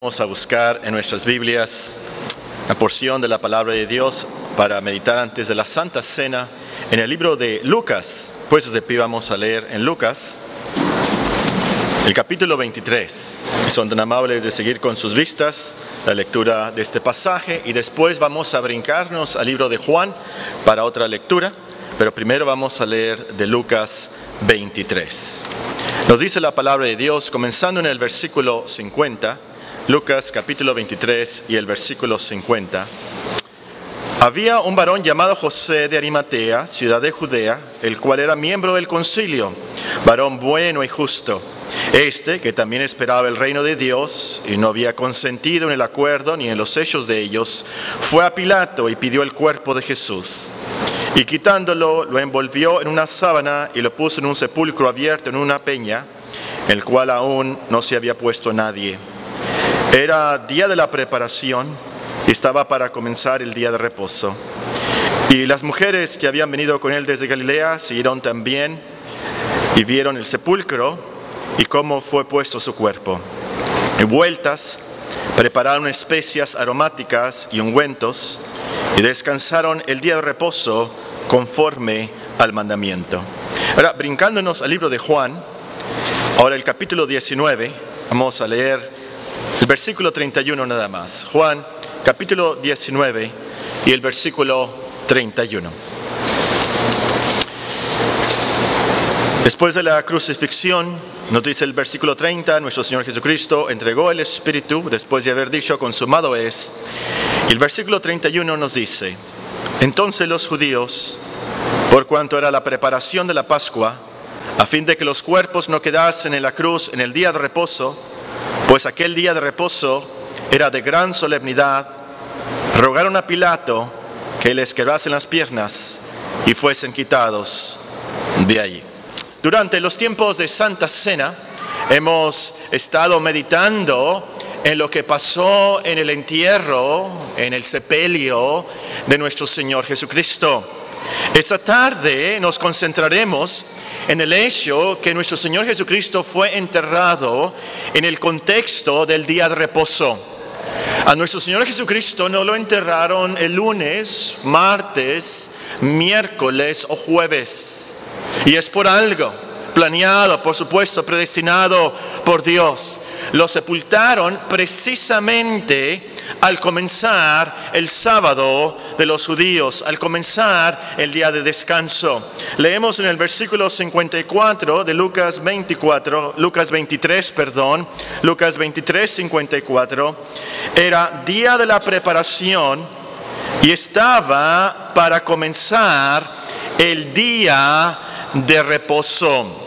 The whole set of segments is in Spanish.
Vamos a buscar en nuestras Biblias la porción de la palabra de Dios para meditar antes de la Santa Cena en el libro de Lucas. Pues de pie vamos a leer en Lucas, el capítulo 23. Son tan amables de seguir con sus vistas la lectura de este pasaje y después vamos a brincarnos al libro de Juan para otra lectura, pero primero vamos a leer de Lucas 23. Nos dice la palabra de Dios, comenzando en el versículo 50, Lucas capítulo 23 y el versículo 50. Había un varón llamado José de Arimatea, ciudad de Judea, el cual era miembro del concilio, varón bueno y justo. Que también esperaba el reino de Dios y no había consentido en el acuerdo ni en los hechos de ellos, fue a Pilato y pidió el cuerpo de Jesús. Y quitándolo, lo envolvió en una sábana y lo puso en un sepulcro abierto en una peña, el cual aún no se había puesto nadie. Era día de la preparación y estaba para comenzar el día de reposo. Y las mujeres que habían venido con él desde Galilea siguieron también y vieron el sepulcro y cómo fue puesto su cuerpo. Y vueltas, prepararon especias aromáticas y ungüentos y descansaron el día de reposo conforme al mandamiento. Ahora, brincándonos al libro de Juan, ahora el capítulo 19, vamos a leer el versículo 31 nada más. Juan, capítulo 19 y el versículo 31. Después de la crucifixión, nos dice el versículo 30, nuestro Señor Jesucristo entregó el Espíritu después de haber dicho consumado es. Y el versículo 31 nos dice, entonces los judíos, por cuanto era la preparación de la Pascua, a fin de que los cuerpos no quedasen en la cruz en el día de reposo, pues aquel día de reposo era de gran solemnidad, rogaron a Pilato que les quebrasen las piernas y fuesen quitados de allí. Durante los tiempos de Santa Cena hemos estado meditando en lo que pasó en el entierro, en el sepelio de nuestro Señor Jesucristo. Esta tarde nos concentraremos en el hecho que nuestro Señor Jesucristo fue enterrado en el contexto del día de reposo. A nuestro Señor Jesucristo no lo enterraron el lunes, martes, miércoles o jueves. Y es por algo, planeado, por supuesto, predestinado por Dios. Lo sepultaron precisamente al comenzar el sábado de los judíos, al comenzar el día de descanso. Leemos en el versículo 54 de Lucas 23, Lucas 23, 54. Era día de la preparación y estaba para comenzar el día de reposo.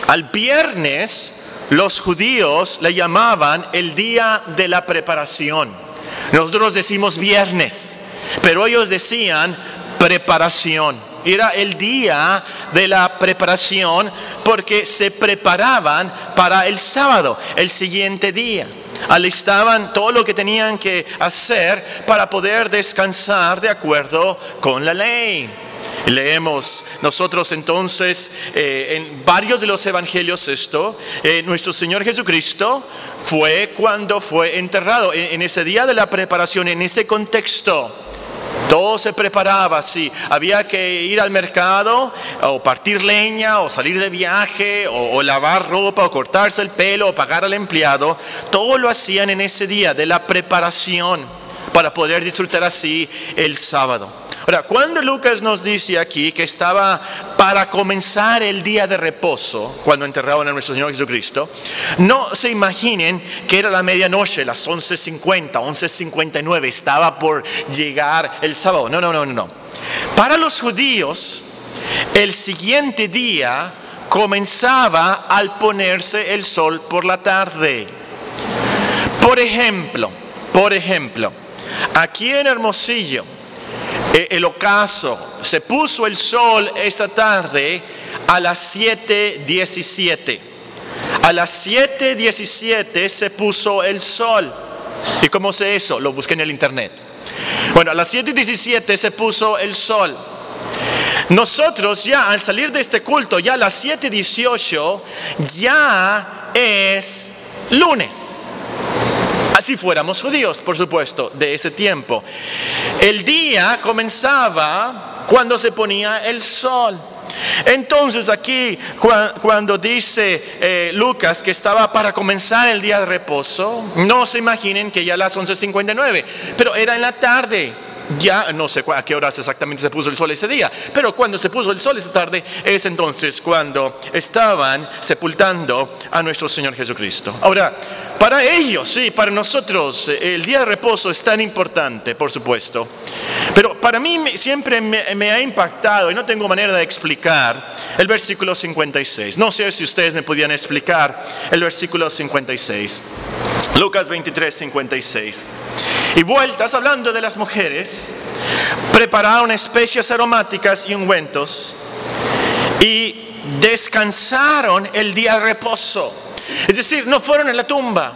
Al viernes los judíos le llamaban el día de la preparación. Nosotros decimos viernes, pero ellos decían preparación. Era el día de la preparación porque se preparaban para el sábado, el siguiente día. Alistaban todo lo que tenían que hacer para poder descansar de acuerdo con la ley. Leemos nosotros entonces en varios de los evangelios nuestro Señor Jesucristo fue cuando fue enterrado, en ese día de la preparación, en ese contexto. Todo se preparaba, sí, había que ir al mercado o partir leña o salir de viaje o lavar ropa o cortarse el pelo o pagar al empleado. Todo lo hacían en ese día de la preparación para poder disfrutar así el sábado. Ahora, cuando Lucas nos dice aquí que estaba para comenzar el día de reposo, cuando enterraron a nuestro Señor Jesucristo, no se imaginen que era la medianoche, las 11:50, 11:59, estaba por llegar el sábado. No. Para los judíos, el siguiente día comenzaba al ponerse el sol por la tarde. Por ejemplo, aquí en Hermosillo, el ocaso, se puso el sol esta tarde a las 7:17. A las 7:17 se puso el sol. ¿Y cómo sé eso? Lo busqué en el internet. Bueno, a las 7:17 se puso el sol. Nosotros ya al salir de este culto, ya a las 7:18 ya es lunes. si fuéramos judíos, por supuesto, de ese tiempo. El día comenzaba cuando se ponía el sol. Entonces aquí cuando dice Lucas que estaba para comenzar el día de reposo, no se imaginen que ya a las 11:59, pero era en la tarde. Ya no sé a qué horas exactamente se puso el sol ese día, pero cuando se puso el sol esa tarde es entonces cuando estaban sepultando a nuestro Señor Jesucristo. Ahora, para ellos, sí, para nosotros, el día de reposo es tan importante, por supuesto, pero para mí siempre me ha impactado y no tengo manera de explicar el versículo 56. No sé si ustedes me podían explicar el versículo 56. Lucas 23:56. Y vueltas, hablando de las mujeres, prepararon especias aromáticas y ungüentos y descansaron el día de reposo. Es decir, no fueron en la tumba,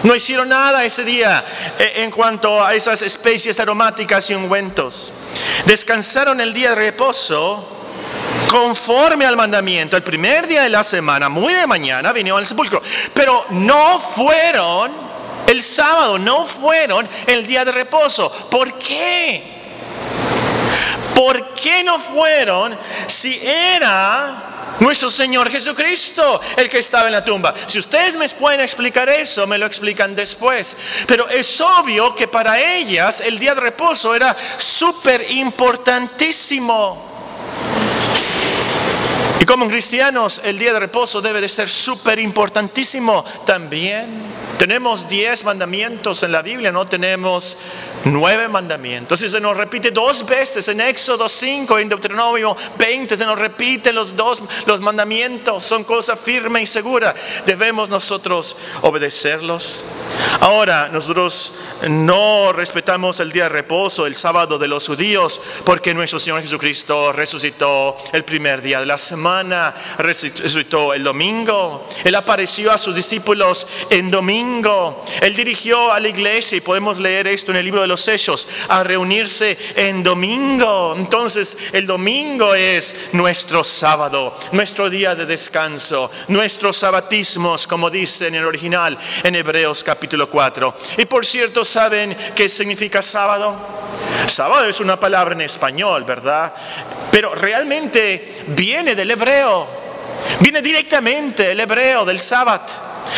no hicieron nada ese día en cuanto a esas especies aromáticas y ungüentos. Descansaron el día de reposo conforme al mandamiento. El primer día de la semana, muy de mañana, vinieron al sepulcro, pero no fueron el sábado, no fueron el día de reposo. ¿Por qué? ¿Por qué no fueron si era nuestro Señor Jesucristo el que estaba en la tumba? Si ustedes me pueden explicar eso, me lo explican después. Pero es obvio que para ellas el día de reposo era súper importantísimo. Y como cristianos, el día de reposo debe de ser súper importantísimo también. Tenemos 10 mandamientos en la Biblia, no tenemos 9 mandamientos. Y se nos repite 2 veces en Éxodo 5, en Deuteronomio 20, se nos repiten los mandamientos. Son cosas firmes y seguras. Debemos nosotros obedecerlos. Ahora, nosotros no respetamos el día de reposo, el sábado de los judíos, porque nuestro Señor Jesucristo resucitó el primer día de la semana, resucitó el domingo. Él apareció a sus discípulos en domingo. Él dirigió a la iglesia, y podemos leer esto en el libro de los Hechos, a reunirse en domingo. Entonces el domingo es nuestro sábado, nuestro día de descanso, nuestros sabatismos, como dice en el original en Hebreos capítulo 4. Y por cierto, ¿saben qué significa sábado? Sábado es una palabra en español, ¿verdad? Pero realmente viene del hebreo, viene directamente del hebreo, del sábat.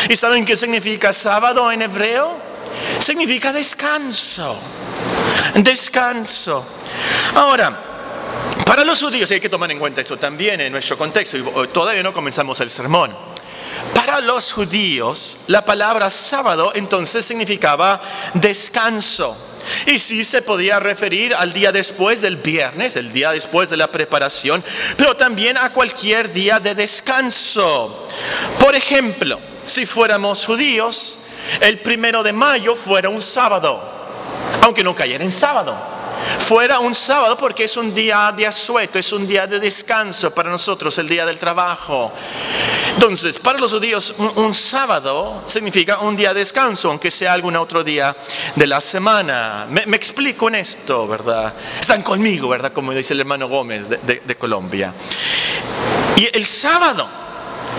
¿Y saben qué significa sábado en hebreo? Significa descanso. Descanso. Ahora, para los judíos, hay que tomar en cuenta eso también en nuestro contexto, y todavía no comenzamos el sermón. Para los judíos, la palabra sábado entonces significaba descanso. Y sí se podía referir al día después del viernes, el día después de la preparación, pero también a cualquier día de descanso. Por ejemplo, si fuéramos judíos, el 1 de mayo fuera un sábado, aunque no cayera en sábado. Fuera un sábado porque es un día de asueto, es un día de descanso para nosotros, el día del trabajo. Entonces, para los judíos, un sábado significa un día de descanso, aunque sea algún otro día de la semana. Me explico en esto, ¿verdad? Están conmigo, ¿verdad? Como dice el hermano Gómez de Colombia. Y el sábado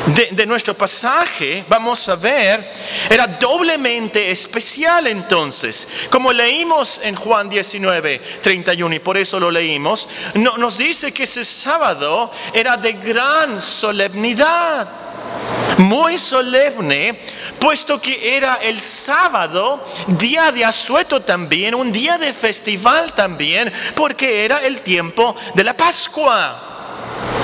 de nuestro pasaje, vamos a ver, era doblemente especial entonces. Como leímos en Juan 19:31, y por eso lo leímos, nos dice que ese sábado era de gran solemnidad. Muy solemne, puesto que era el sábado, día de asueto también, un día de festival también, porque era el tiempo de la Pascua.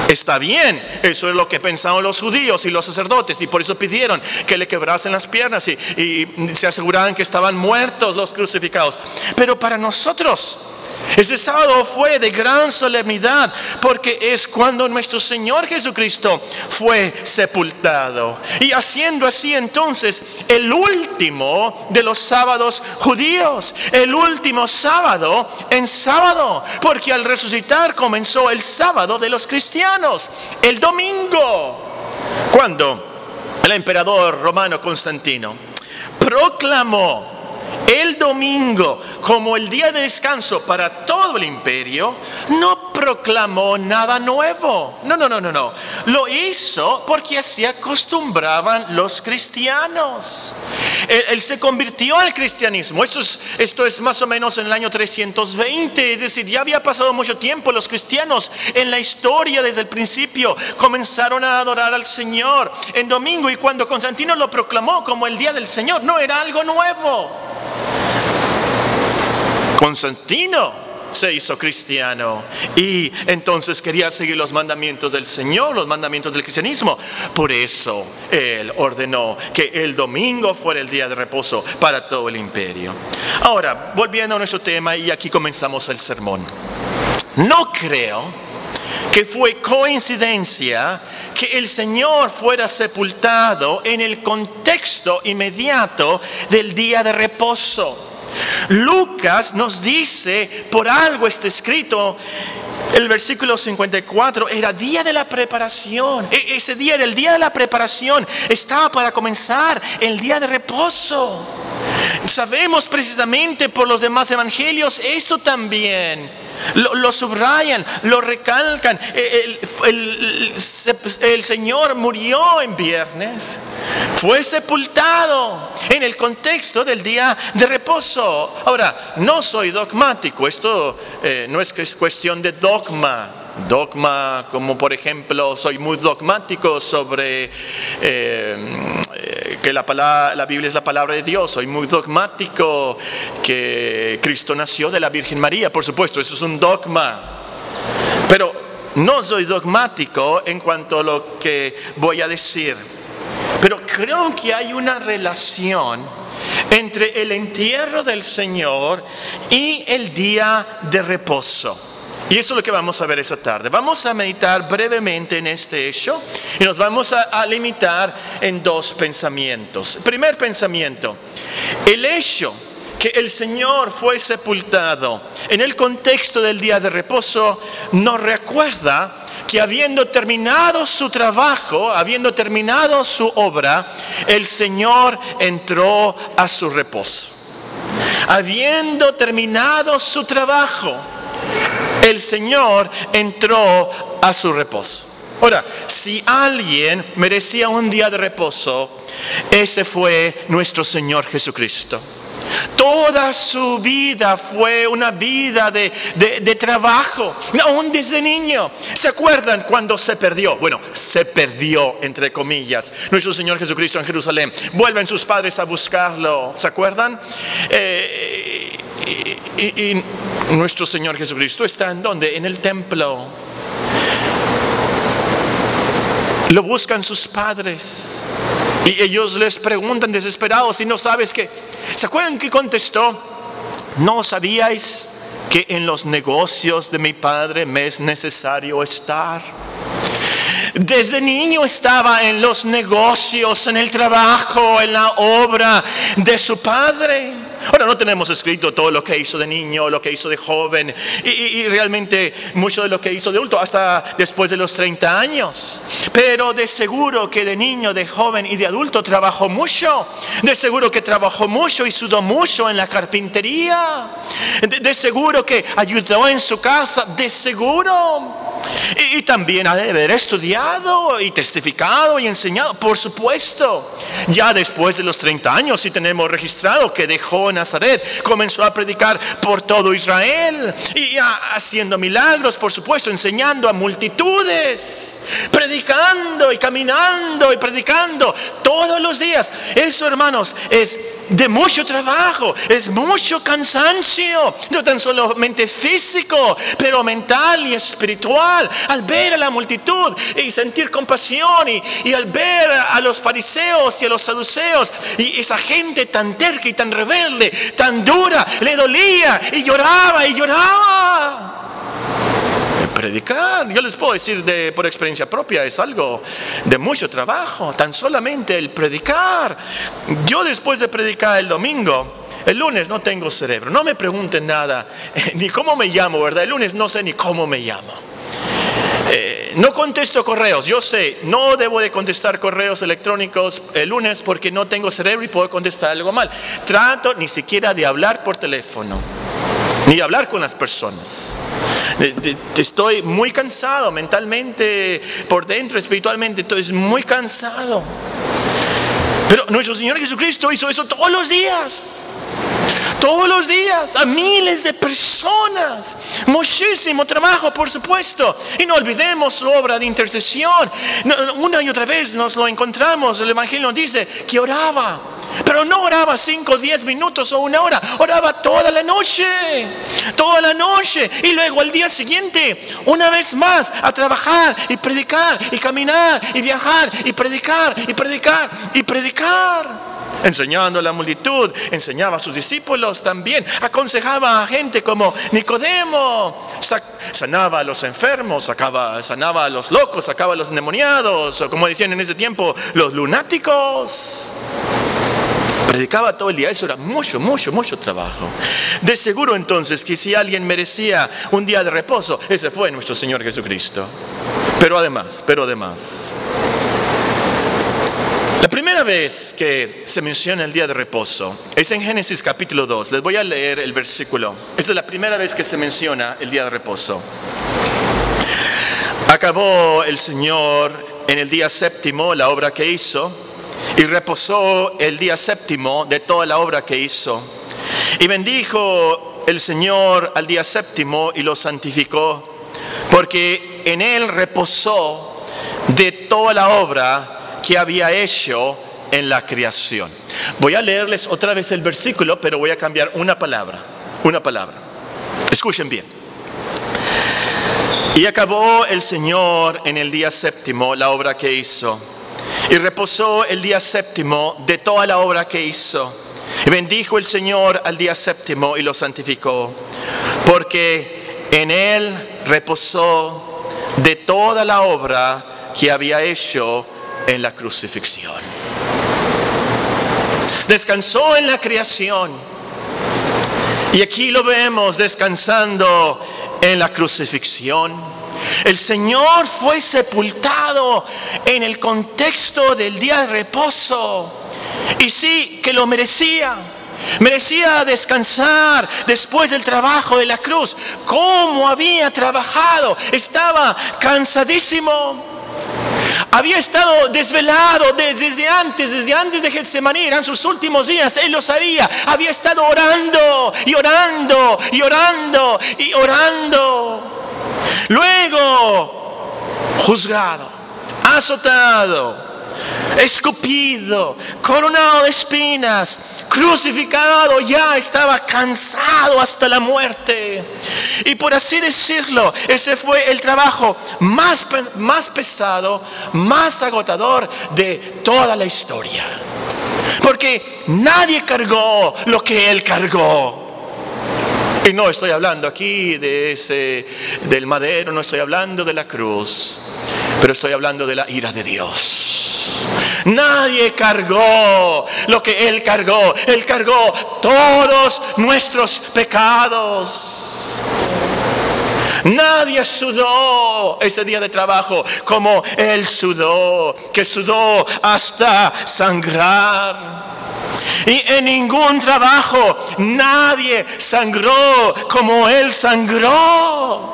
Está bien, eso es lo que pensaban los judíos y los sacerdotes, y por eso pidieron que le quebrasen las piernas y se aseguraban que estaban muertos los crucificados. Pero para nosotros, ese sábado fue de gran solemnidad, porque es cuando nuestro Señor Jesucristo fue sepultado. Y haciendo así entonces el último de los sábados judíos, el último sábado en sábado, porque al resucitar comenzó el sábado de los cristianos, el domingo, cuando el emperador romano Constantino proclamó el domingo como el día de descanso para todo el imperio, no proclamó nada nuevo. No. Lo hizo porque así acostumbraban los cristianos. Él se convirtió al cristianismo. Esto es más o menos en el año 320. Es decir, ya había pasado mucho tiempo. Los cristianos en la historia desde el principio comenzaron a adorar al Señor en domingo. Y cuando Constantino lo proclamó como el día del Señor, no era algo nuevo. Constantino se hizo cristiano y entonces quería seguir los mandamientos del Señor, los mandamientos del cristianismo. Por eso él ordenó que el domingo fuera el día de reposo para todo el imperio. Ahora, volviendo a nuestro tema, y aquí comenzamos el sermón. No creo que fue coincidencia que el Señor fuera sepultado en el contexto inmediato del día de reposo. Lucas nos dice, por algo está escrito, el versículo 54, era día de la preparación. Ese día era el día de la preparación, estaba para comenzar el día de reposo. Sabemos precisamente por los demás evangelios esto también. Lo subrayan, lo recalcan. El Señor murió en viernes, fue sepultado en el contexto del día de reposo. Ahora, no soy dogmático, esto no es cuestión de dogma, como por ejemplo soy muy dogmático sobre que la Biblia es la palabra de Dios. Soy muy dogmático que Cristo nació de la Virgen María. Por supuesto, eso es un dogma. Pero no soy dogmático en cuanto a lo que voy a decir. Pero creo que hay una relación entre el entierro del Señor y el día de reposo. Y eso es lo que vamos a ver esta tarde. Vamos a meditar brevemente en este hecho y nos vamos a limitar en dos pensamientos. Primer pensamiento: el hecho que el Señor fue sepultado en el contexto del día de reposo nos recuerda que habiendo terminado su trabajo, habiendo terminado su obra, el Señor entró a su reposo. Habiendo terminado su trabajo, el Señor entró a su reposo. Ahora, si alguien merecía un día de reposo, ese fue nuestro Señor Jesucristo. Toda su vida fue una vida de trabajo, aún desde niño. ¿Se acuerdan cuando se perdió? Bueno, se perdió entre comillas. Nuestro Señor Jesucristo en Jerusalén. Vuelven sus padres a buscarlo. ¿Se acuerdan? Y nuestro Señor Jesucristo está ¿en dónde? En el templo. Lo buscan sus padres y ellos les preguntan desesperados: ¿y no sabes qué? ¿Se acuerdan que contestó? ¿No sabíais que en los negocios de mi Padre me es necesario estar? Desde niño estaba en los negocios, en el trabajo, en la obra de su Padre. Ahora, no tenemos escrito todo lo que hizo de niño, lo que hizo de joven y realmente mucho de lo que hizo de adulto hasta después de los 30 años. Pero de seguro que de niño, de joven y de adulto trabajó mucho. De seguro que trabajó mucho y sudó mucho en la carpintería. De seguro que ayudó en su casa, de seguro. Y también ha de haber estudiado y testificado y enseñado, por supuesto. Ya después de los 30 años sí tenemos registrado que dejó Nazaret, comenzó a predicar por todo Israel y haciendo milagros, por supuesto, enseñando a multitudes, predicando y caminando y predicando todos los días. Eso, hermanos, es de mucho trabajo, es mucho cansancio, no tan solamente físico, pero mental y espiritual. Al ver a la multitud y sentir compasión y al ver a los fariseos y a los saduceos y esa gente tan terca y tan rebelde, tan dura, le dolía y lloraba y lloraba. Predicar, yo les puedo decir por experiencia propia, es algo de mucho trabajo, tan solamente el predicar. Yo después de predicar el domingo, el lunes no tengo cerebro, no me pregunten nada, ni cómo me llamo, ¿verdad? El lunes no sé ni cómo me llamo. No contesto correos. Yo sé, no debo de contestar correos electrónicos el lunes porque no tengo cerebro y puedo contestar algo mal. Trato ni siquiera de hablar por teléfono, ni de hablar con las personas. Estoy muy cansado mentalmente, por dentro, espiritualmente, estoy muy cansado. Pero nuestro Señor Jesucristo hizo eso todos los días. Todos los días, a miles de personas. Muchísimo trabajo, por supuesto. Y no olvidemos su obra de intercesión. Una y otra vez nos lo encontramos. El Evangelio nos dice que oraba. Pero no oraba 5 o 10 minutos o 1 hora. Oraba toda la noche. Toda la noche. Y luego al día siguiente, una vez más, a trabajar y predicar y caminar y viajar y predicar y predicar y predicar. Enseñando a la multitud, enseñaba a sus discípulos también, aconsejaba a gente como Nicodemo, sanaba a los enfermos, sanaba a los locos, sacaba a los endemoniados, o como decían en ese tiempo, los lunáticos. Predicaba todo el día. Eso era mucho, mucho, mucho trabajo. De seguro entonces que si alguien merecía un día de reposo, ese fue nuestro Señor Jesucristo. Pero además, la primera vez que se menciona el día de reposo es en Génesis capítulo 2. Les voy a leer el versículo. Esa es la primera vez que se menciona el día de reposo. Acabó el Señor en el día séptimo la obra que hizo y reposó el día séptimo de toda la obra que hizo. Y bendijo el Señor al día séptimo y lo santificó, porque en él reposó de toda la obra que había hecho en la creación. Voy a leerles otra vez el versículo, pero voy a cambiar una palabra. Escuchen bien. Y acabó el Señor en el día séptimo la obra que hizo, y reposó el día séptimo de toda la obra que hizo. Y bendijo el Señor al día séptimo y lo santificó, porque en él reposó de toda la obra que había hecho en la crucifixión. Descansó en la creación. Y aquí lo vemos descansando en la crucifixión. El Señor fue sepultado en el contexto del día de reposo. Y sí, que lo merecía. Merecía descansar después del trabajo de la cruz. ¿Cómo había trabajado? Estaba cansadísimo. Había estado desvelado desde antes de Getsemaní. Eran sus últimos días, él lo sabía. Había estado orando y orando y orando y orando. Luego, juzgado, azotado, escupido, coronado de espinas, crucificado, ya estaba cansado hasta la muerte. Y por así decirlo, ese fue el trabajo más pesado, más agotador de toda la historia. Porque nadie cargó lo que él cargó. Y no estoy hablando aquí del madero, no estoy hablando de la cruz, pero estoy hablando de la ira de Dios. Nadie cargó lo que él cargó. Él cargó todos nuestros pecados. Nadie sudó ese día de trabajo como él sudó, que sudó hasta sangrar. Y en ningún trabajo nadie sangró como él sangró.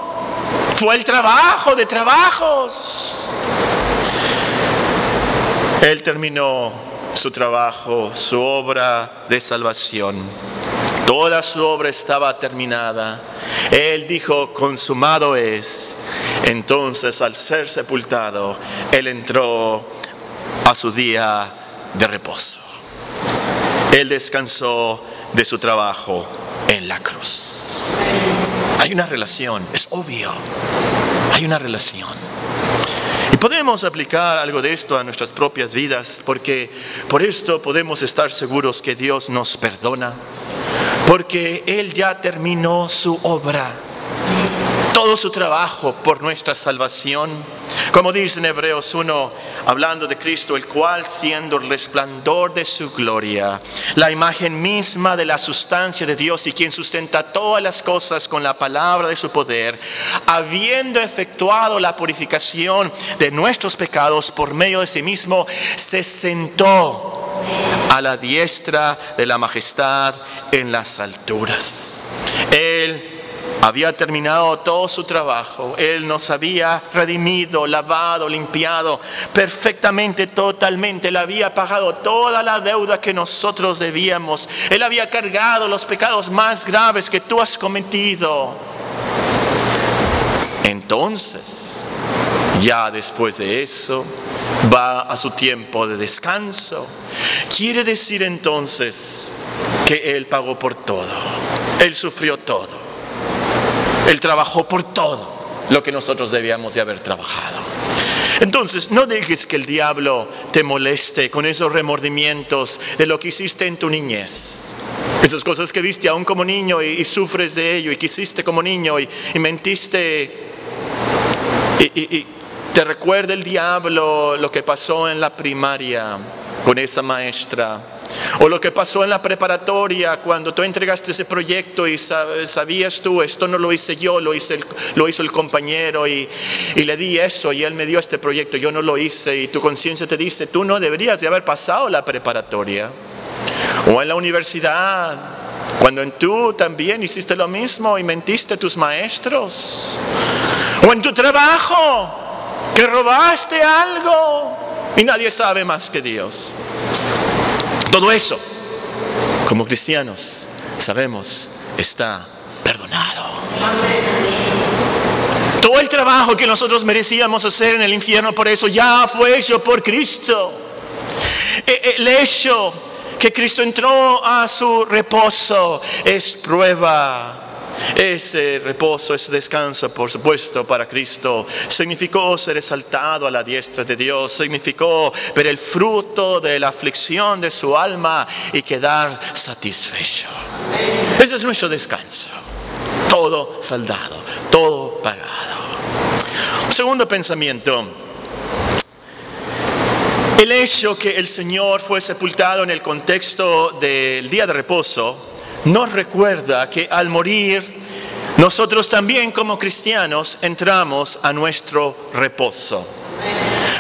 Fue el trabajo de trabajos. Él terminó su trabajo, su obra de salvación. Toda su obra estaba terminada. Él dijo, consumado es. Entonces, al ser sepultado, él entró a su día de reposo. Él descansó de su trabajo en la cruz. Hay una relación, es obvio. Hay una relación. Y podemos aplicar algo de esto a nuestras propias vidas, porque por esto podemos estar seguros que Dios nos perdona, porque Él ya terminó su obra. Todo su trabajo por nuestra salvación Como dice en Hebreos 1, hablando de Cristo, el cual siendo el resplandor de su gloria, la imagen misma de la sustancia de Dios y quien sustenta todas las cosas con la palabra de su poder, habiendo efectuado la purificación de nuestros pecados por medio de sí mismo, se sentó a la diestra de la majestad en las alturas. Él había terminado todo su trabajo. Él nos había redimido, lavado, limpiado perfectamente, totalmente. Él había pagado toda la deuda que nosotros debíamos. Él había cargado los pecados más graves que tú has cometido. Entonces, ya después de eso, va a su tiempo de descanso. Quiere decir entonces que Él pagó por todo. Él sufrió todo. Él trabajó por todo lo que nosotros debíamos de haber trabajado. Entonces, no dejes que el diablo te moleste con esos remordimientos de lo que hiciste en tu niñez. Esas cosas que viste aún como niño y sufres de ello, y que hiciste como niño y mentiste. Y te recuerda el diablo lo que pasó en la primaria con esa maestra. O lo que pasó en la preparatoria cuando tú entregaste ese proyecto y sabías tú, esto no lo hice yo, lo hizo el compañero y le di eso y él me dio este proyecto, yo no lo hice, y tu conciencia te dice, tú no deberías de haber pasado la preparatoria. O en la universidad, cuando tú también hiciste lo mismo y mentiste a tus maestros. O en tu trabajo, que robaste algo y nadie sabe más que Dios. Todo eso, como cristianos, sabemos, está perdonado. Todo el trabajo que nosotros merecíamos hacer en el infierno, por eso ya fue hecho por Cristo. El hecho que Cristo entró a su reposo es prueba. Ese reposo, ese descanso, por supuesto, para Cristo significó ser exaltado a la diestra de Dios, significó ver el fruto de la aflicción de su alma y quedar satisfecho. Ese es nuestro descanso. Todo saldado, todo pagado. Segundo pensamiento. El hecho que el Señor fue sepultado en el contexto del día de reposo nos recuerda que al morir, nosotros también como cristianos entramos a nuestro reposo.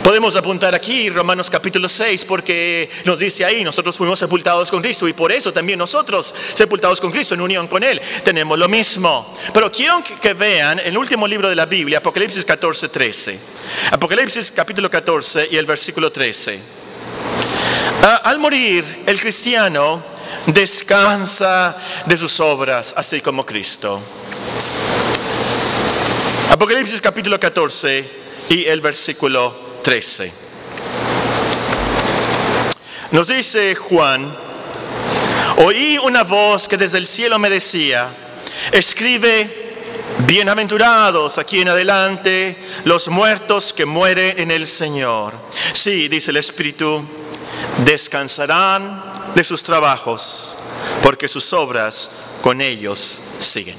Podemos apuntar aquí Romanos capítulo 6 porque nos dice ahí, nosotros fuimos sepultados con Cristo y por eso también nosotros, sepultados con Cristo en unión con Él, tenemos lo mismo. Pero quiero que vean el último libro de la Biblia, Apocalipsis 14:13. Apocalipsis capítulo 14 y el versículo 13. Al morir, el cristiano descansa de sus obras, así como Cristo. Apocalipsis capítulo 14 y el versículo 13. Nos dice Juan, oí una voz que desde el cielo me decía, escribe, bienaventurados aquí en adelante los muertos que mueren en el Señor. Sí, dice el Espíritu, descansarán de sus trabajos, porque sus obras con ellos siguen.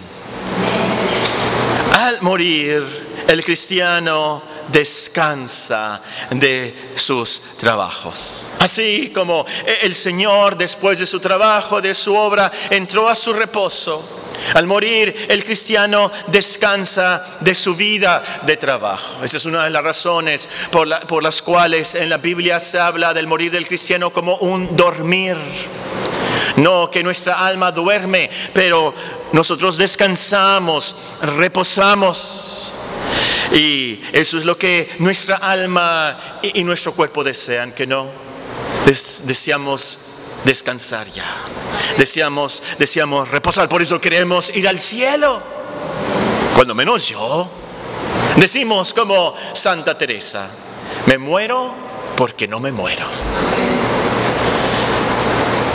Al morir, el cristiano descansa de sus trabajos. Así como el Señor, después de su trabajo, de su obra, entró a su reposo. Al morir, el cristiano descansa de su vida de trabajo. Esa es una de las razones por las cuales en la Biblia se habla del morir del cristiano como un dormir. No que nuestra alma duerme, pero nosotros descansamos, reposamos. Y eso es lo que nuestra alma y nuestro cuerpo desean, que no. Deseamos descansar ya. Deseamos reposar, por eso queremos ir al cielo. Cuando menos yo. Decimos como Santa Teresa, me muero porque no me muero.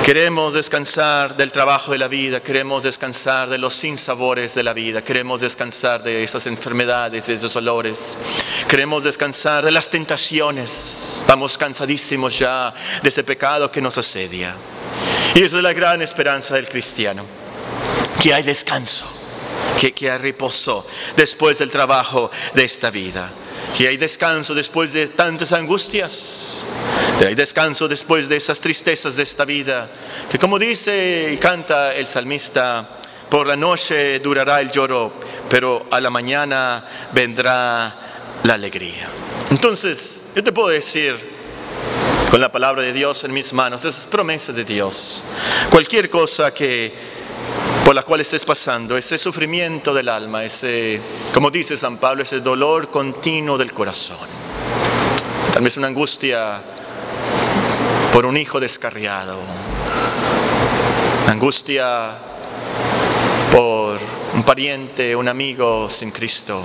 Queremos descansar del trabajo de la vida, queremos descansar de los sinsabores de la vida, queremos descansar de esas enfermedades, de esos dolores, queremos descansar de las tentaciones. Estamos cansadísimos ya de ese pecado que nos asedia. Y esa es la gran esperanza del cristiano, que hay descanso. que hay reposo después del trabajo de esta vida, que hay descanso después de tantas angustias, que hay descanso después de esas tristezas de esta vida, que como dice y canta el salmista, por la noche durará el lloro, pero a la mañana vendrá la alegría. Entonces, yo te puedo decir, con la palabra de Dios en mis manos, esas promesas de Dios, cualquier cosa por la cual estés pasando, ese sufrimiento del alma, ese, como dice San Pablo, ese dolor continuo del corazón, tal vez una angustia por un hijo descarriado, una angustia por un pariente, un amigo sin Cristo,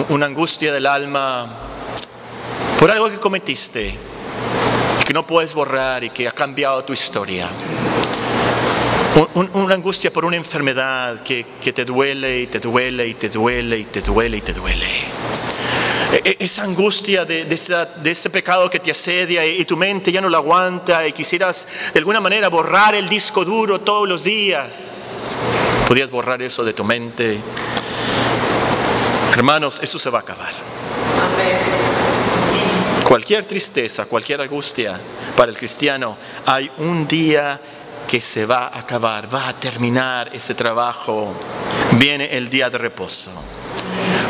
una angustia del alma por algo que cometiste y que no puedes borrar y que ha cambiado tu historia. Una angustia por una enfermedad que te duele y te duele y te duele y te duele y te duele. Esa angustia de ese pecado que te asedia y tu mente ya no lo aguanta y quisieras de alguna manera borrar el disco duro todos los días. ¿Podrías borrar eso de tu mente? Hermanos, eso se va a acabar. Cualquier tristeza, cualquier angustia para el cristiano, hay un día que se va a acabar, va a terminar ese trabajo. Viene el día de reposo.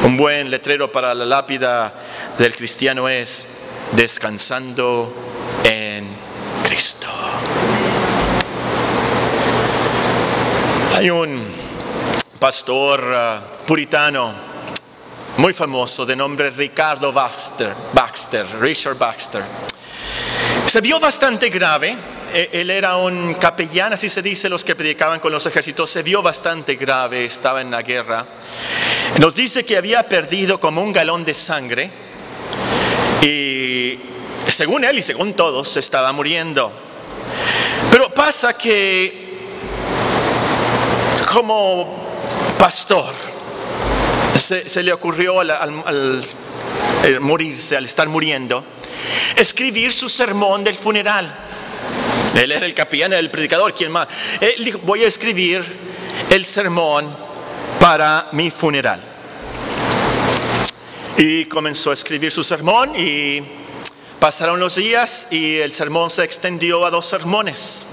Un buen letrero para la lápida del cristiano es descansando en Cristo. Hay un pastor puritano muy famoso de nombre Richard Baxter. Se vio bastante grave. Él era un capellán, así se dice, los que predicaban con los ejércitos. Se vio bastante grave, estaba en la guerra. Nos dice que había perdido como 1 galón de sangre y según él y según todos se estaba muriendo. Pero pasa que como pastor se le ocurrió al morirse, al estar muriendo, escribir su sermón del funeral. Él era el capellán, el predicador, ¿quién más? Él dijo, voy a escribir el sermón para mi funeral. Y comenzó a escribir su sermón y pasaron los días y el sermón se extendió a 2 sermones.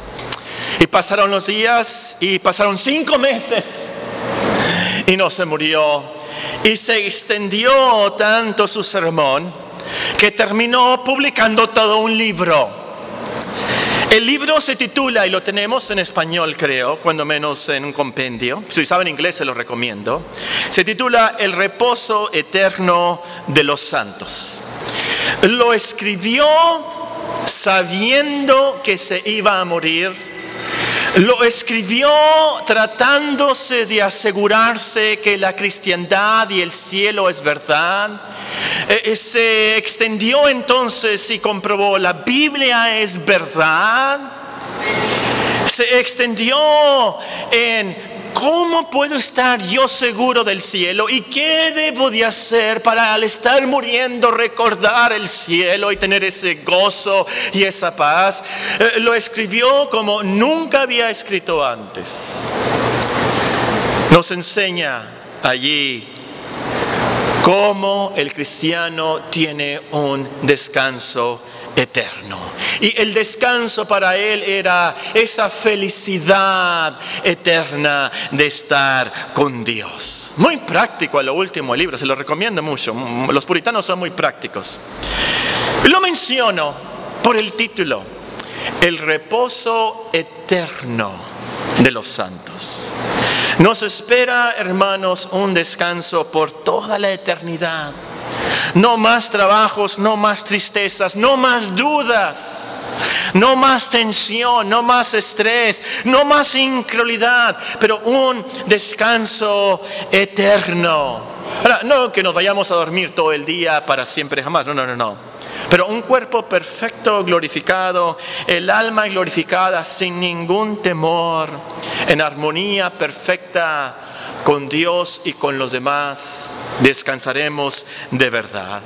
Y pasaron los días y pasaron 5 meses y no se murió. Y se extendió tanto su sermón que terminó publicando todo un libro. El libro se titula, y lo tenemos en español creo, cuando menos en un compendio, si saben inglés se lo recomiendo, se titula El reposo eterno de los santos. Lo escribió sabiendo que se iba a morir. Lo escribió tratándose de asegurarse que la cristiandad y el cielo es verdad. Se extendió entonces y comprobó, la Biblia es verdad. Se extendió en ¿cómo puedo estar yo seguro del cielo? ¿Y qué debo de hacer para al estar muriendo recordar el cielo y tener ese gozo y esa paz? Lo escribió como nunca había escrito antes. Nos enseña allí cómo el cristiano tiene un descanso eterno. Y el descanso para él era esa felicidad eterna de estar con Dios. Muy práctico a lo último el libro, se lo recomiendo mucho. Los puritanos son muy prácticos. Lo menciono por el título, el reposo eterno de los santos. Nos espera, hermanos, un descanso por toda la eternidad. No más trabajos, no más tristezas, no más dudas, no más tensión, no más estrés, no más incredulidad, pero un descanso eterno. Ahora, no que nos vayamos a dormir todo el día para siempre jamás, no. Pero un cuerpo perfecto, glorificado, el alma glorificada sin ningún temor, en armonía perfecta con Dios y con los demás, descansaremos de verdad.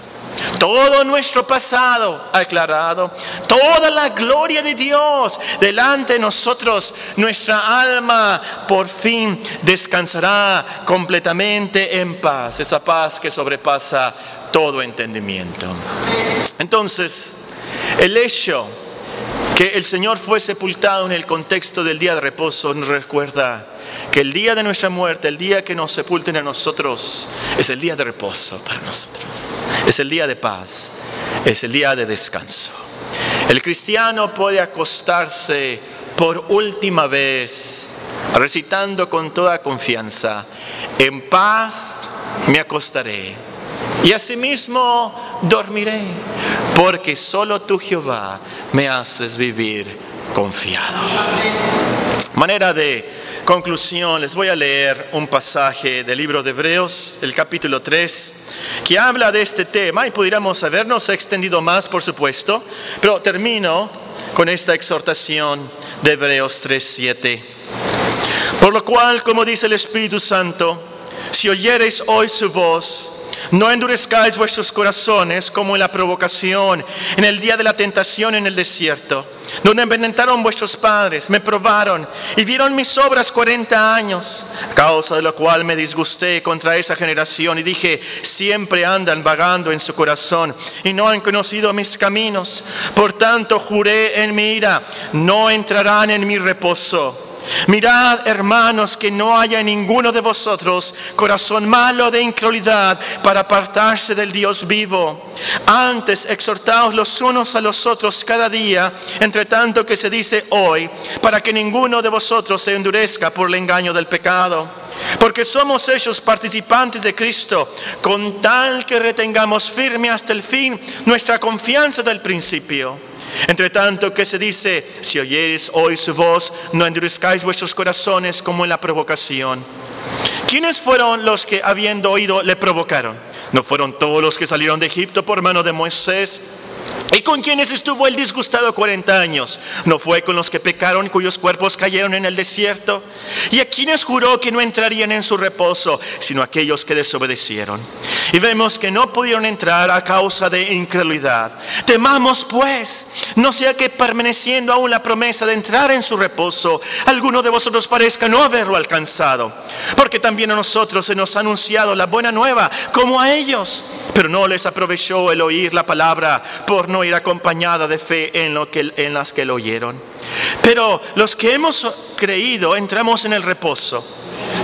todo nuestro pasado aclarado, toda la gloria de Dios delante de nosotros, nuestra alma por fin descansará completamente en paz, esa paz que sobrepasa todo entendimiento. Entonces, el hecho que el Señor fue sepultado en el contexto del día de reposo nos recuerda que el día de nuestra muerte, el día que nos sepulten a nosotros, es el día de reposo para nosotros. Es el día de paz, es el día de descanso. El cristiano puede acostarse por última vez, recitando con toda confianza: en paz me acostaré y asimismo dormiré, porque solo tú, Jehová, me haces vivir confiado. Manera de conclusión, les voy a leer un pasaje del libro de Hebreos, el capítulo 3, que habla de este tema, y pudiéramos habernos extendido más, por supuesto, pero termino con esta exhortación de Hebreos 3:7. Por lo cual, como dice el Espíritu Santo, si oyereis hoy su voz, no endurezcáis vuestros corazones como en la provocación, en el día de la tentación en el desierto, donde envenenaron vuestros padres, me probaron y vieron mis obras 40 años, a causa de lo cual me disgusté contra esa generación y dije: siempre andan vagando en su corazón y no han conocido mis caminos. Por tanto juré en mi ira: no entrarán en mi reposo. Mirad, hermanos, que no haya en ninguno de vosotros corazón malo de incredulidad para apartarse del Dios vivo. Antes exhortaos los unos a los otros cada día, entre tanto que se dice hoy, para que ninguno de vosotros se endurezca por el engaño del pecado. Porque somos hechos participantes de Cristo, con tal que retengamos firme hasta el fin nuestra confianza del principio. Entre tanto que se dice: si oyereis hoy su voz, no endurezcáis vuestros corazones como en la provocación. ¿Quiénes fueron los que, habiendo oído, le provocaron? ¿No fueron todos los que salieron de Egipto por mano de Moisés? ¿Y con quienes estuvo el disgustado 40 años? ¿No fue con los que pecaron, cuyos cuerpos cayeron en el desierto? ¿Y a quienes juró que no entrarían en su reposo, sino aquellos que desobedecieron? Y vemos que no pudieron entrar a causa de incredulidad. Temamos pues, no sea que permaneciendo aún la promesa de entrar en su reposo, alguno de vosotros parezca no haberlo alcanzado. Porque también a nosotros se nos ha anunciado la buena nueva, como a ellos. Pero no les aprovechó el oír la palabra, por no ir acompañada de fe en las que lo oyeron. Pero los que hemos creído entramos en el reposo.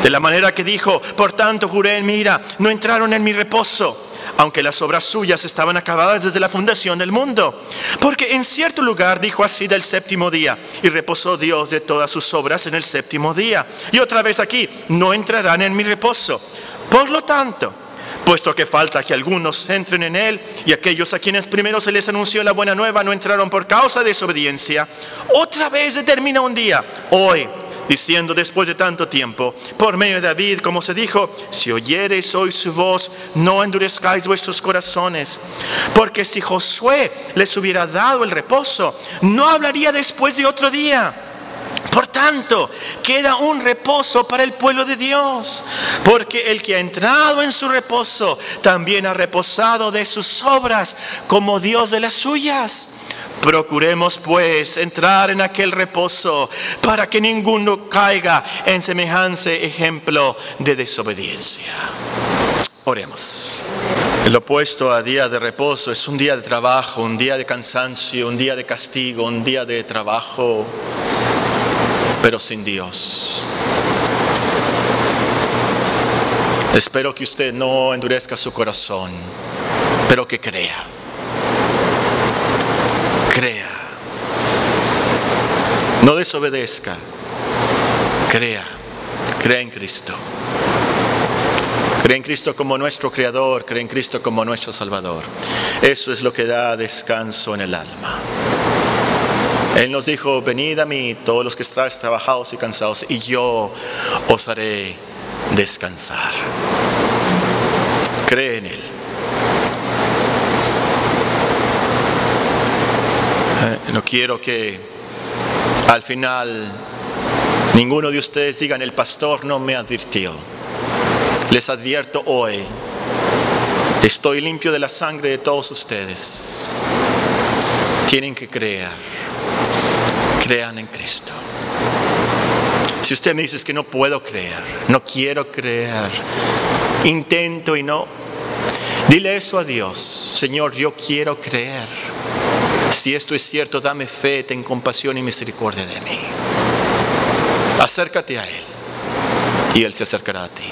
De la manera que dijo: por tanto juré en mi ira, no entraron en mi reposo, aunque las obras suyas estaban acabadas desde la fundación del mundo. Porque en cierto lugar dijo así del séptimo día, y reposó Dios de todas sus obras en el séptimo día. Y otra vez aquí: no entrarán en mi reposo. Por lo tanto, puesto que falta que algunos entren en él, y aquellos a quienes primero se les anunció la buena nueva no entraron por causa de desobediencia, otra vez determina un día, hoy, diciendo después de tanto tiempo, por medio de David, como se dijo: si oyereis hoy su voz, no endurezcáis vuestros corazones. Porque si Josué les hubiera dado el reposo, no hablaría después de otro día. Por tanto, queda un reposo para el pueblo de Dios, porque el que ha entrado en su reposo también ha reposado de sus obras, como Dios de las suyas. Procuremos pues entrar en aquel reposo, para que ninguno caiga en semejante ejemplo de desobediencia. Oremos. El opuesto a día de reposo es un día de trabajo, un día de cansancio, un día de castigo, un día de trabajo, pero sin Dios. Espero que usted no endurezca su corazón, pero que crea. Crea. No desobedezca. Crea. Crea en Cristo. Crea en Cristo como nuestro Creador. Crea en Cristo como nuestro Salvador. Eso es lo que da descanso en el alma. Él nos dijo: venid a mí todos los que estáis trabajados y cansados, y yo os haré descansar. Cree en Él. No quiero que al final ninguno de ustedes digan: el pastor no me advirtió. Les advierto hoy, Estoy limpio de la sangre de todos ustedes. Tienen que creer. Crean en Cristo. Si usted me dice que no puedo creer, no quiero creer, intento y no, dile eso a Dios. Señor, yo quiero creer. Si esto es cierto, dame fe, ten compasión y misericordia de mí. Acércate a Él y Él se acercará a ti.